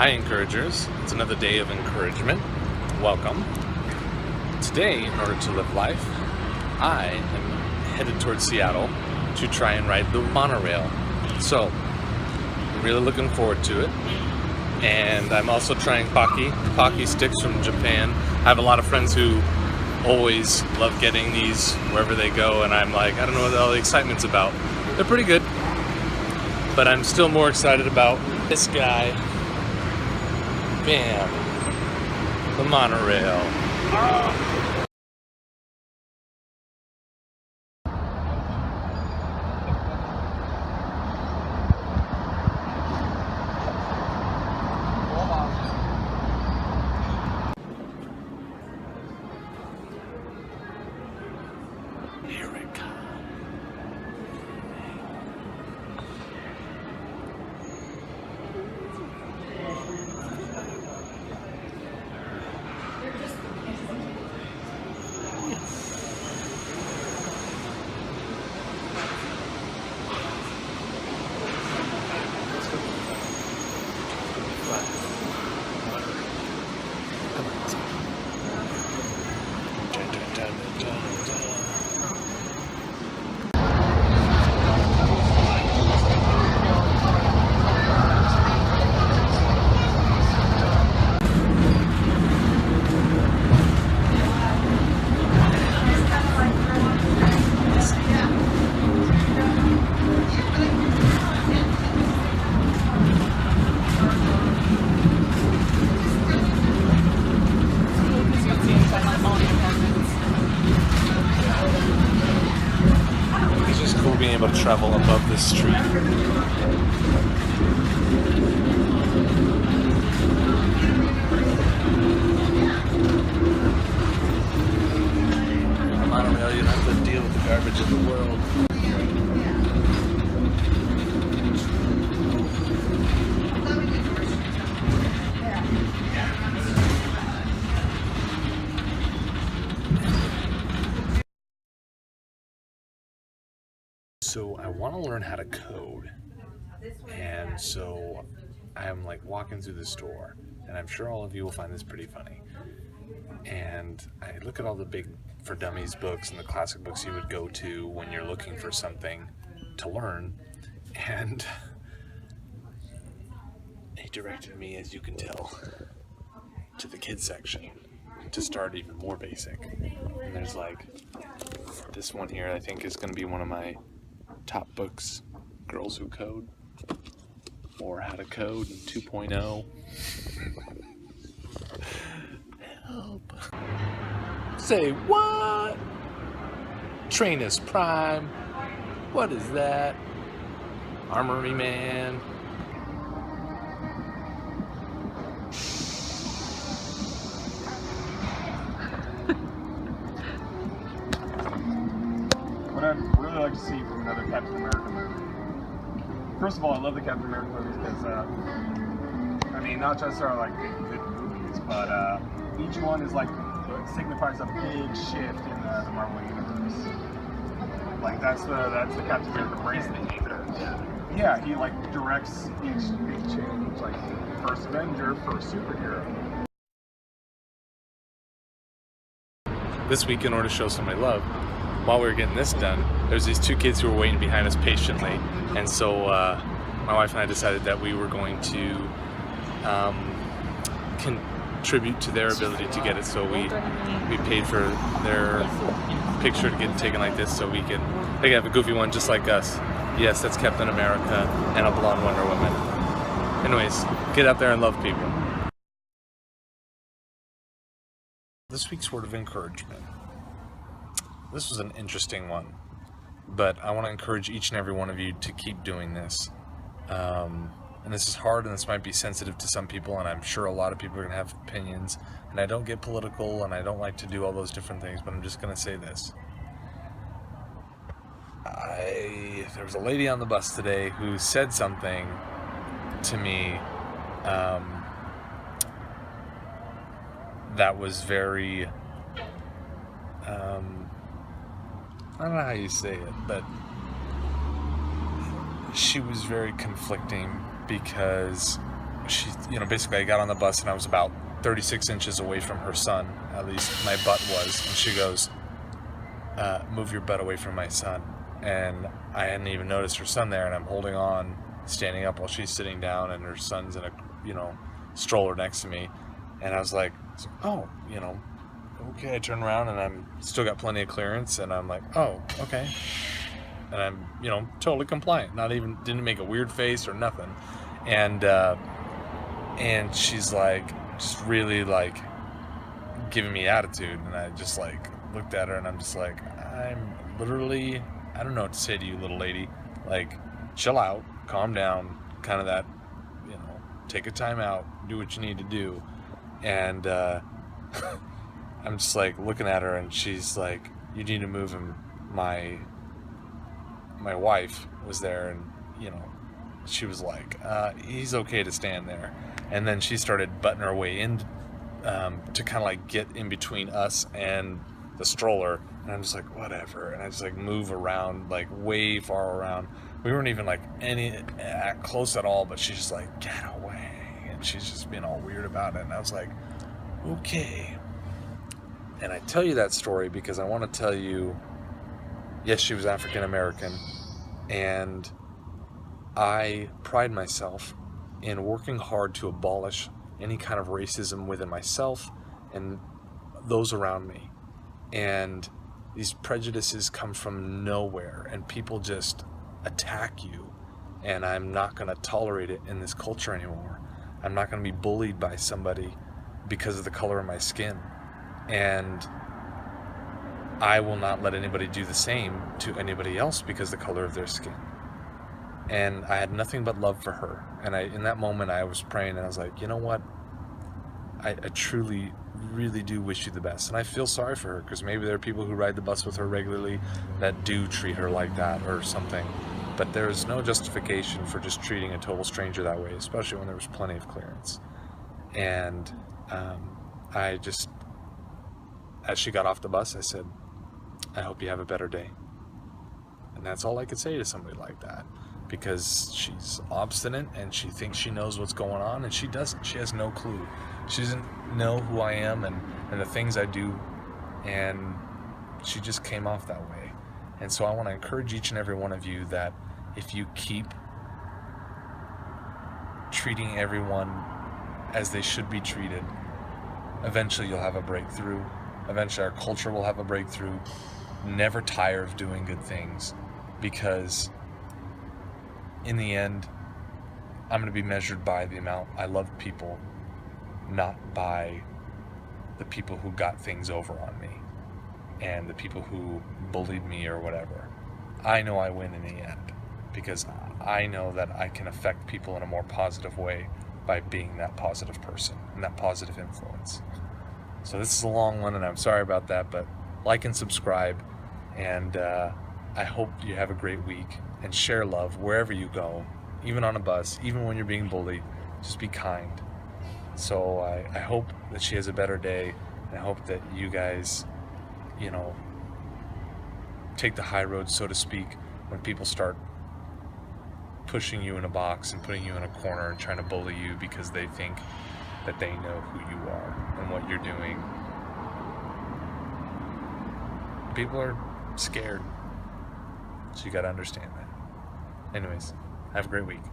Hi Encouragers, it's another day of encouragement. Welcome. Today, in order to live life, I am headed towards Seattle to try and ride the monorail. So, I'm really looking forward to it. And I'm also trying Pocky sticks from Japan. I have a lot of friends who always love getting these wherever they go, and I'm like, I don't know what all the excitement's about. They're pretty good, but I'm still more excited about this guy. Bam! The monorail. Here it comes. Being able to travel above the street. On monorail, you don't have to deal with the garbage of the world. So I want to learn how to code, and so I'm like walking through the store, and I'm sure all of you will find this pretty funny. And I look at all the big for dummies books and the classic books you would go to when you're looking for something to learn, and he directed me, as you can tell, to the kids section to start even more basic. And there's like this one here I think is going to be one of my top books, Girls Who Code, or How to Code in 2.0. Help. Say what? Trainus Prime. What is that? Armory Man. What I'd really like to see from another Captain America movie. First of all, I love the Captain America movies because, I mean, not just are like good movies, but each one is like signifies a big shift in the Marvel universe. Like that's the Captain America bracelet. Yeah, he like directs each big change, like first Avenger, first superhero. This week, in order to show somebody love, while we were getting this done, there's these two kids who were waiting behind us patiently, and so my wife and I decided that we were going to contribute to their ability to get it. So we paid for their picture to get taken like this, so they can have a goofy one just like us. Yes, that's Captain America and a blonde Wonder Woman. Anyways, get out there and love people. This week's word of encouragement. This was an interesting one, but I want to encourage each and every one of you to keep doing this. And this is hard, and this might be sensitive to some people, and I'm sure a lot of people are going to have opinions, and I don't get political, and I don't like to do all those different things, but I'm just going to say this. There was a lady on the bus today who said something to me that was very... I don't know how you say it, but she was very conflicting because she, basically I got on the bus and I was about 36 inches away from her son, at least my butt was, and she goes, move your butt away from my son. And I hadn't even noticed her son there, and I'm holding on, standing up while she's sitting down, and her son's in a, stroller next to me. And I was like, oh, okay. I turn around and I'm still got plenty of clearance, and I'm like, oh, okay. And I'm, totally compliant. Didn't make a weird face or nothing. And she's like, just really like giving me attitude. And I just like looked at her and I'm just like, I'm literally, I don't know what to say to you, little lady. Like, chill out, calm down, kind of that, take a time out, do what you need to do. And I'm just like looking at her, and she's like, you need to move him. My wife was there, and she was like, he's okay to stand there. And then she started butting her way in to kind of like get in between us and the stroller. And I'm just like, whatever. And I just like move around, like way far around. We weren't even like close at all, but she's just like, get away. And she's just being all weird about it. And I was like, okay. And I tell you that story because I want to tell you, yes, she was African American, and I pride myself in working hard to abolish any kind of racism within myself and those around me. And these prejudices come from nowhere, and people just attack you. And I'm not going to tolerate it in this culture anymore. I'm not going to be bullied by somebody because of the color of my skin. And I will not let anybody do the same to anybody else because of the color of their skin. And I had nothing but love for her. And in that moment, I was praying, and I was like, you know what? I truly, really do wish you the best. And I feel sorry for her, because maybe there are people who ride the bus with her regularly that do treat her like that or something. But there is no justification for just treating a total stranger that way, especially when there was plenty of clearance. And I just, as she got off the bus, I said, I hope you have a better day. And that's all I could say to somebody like that, because she's obstinate and she thinks she knows what's going on, and she doesn't. She has no clue. She doesn't know who I am and the things I do, and she just came off that way. And so I want to encourage each and every one of you that if you keep treating everyone as they should be treated, eventually you'll have a breakthrough. Eventually our culture will have a breakthrough. Never tire of doing good things, because in the end, I'm going to be measured by the amount I love people, not by the people who got things over on me and the people who bullied me or whatever. I know I win in the end, because I know that I can affect people in a more positive way by being that positive person and that positive influence. So this is a long one, and I'm sorry about that, but like and subscribe, and I hope you have a great week, and share love wherever you go, even on a bus, even when you're being bullied. Just be kind. So I hope that she has a better day, and I hope that you guys, take the high road, so to speak, when people start pushing you in a box and putting you in a corner and trying to bully you because they think that they know who you are and what you're doing. People are scared, so you got to understand that. Anyways, have a great week.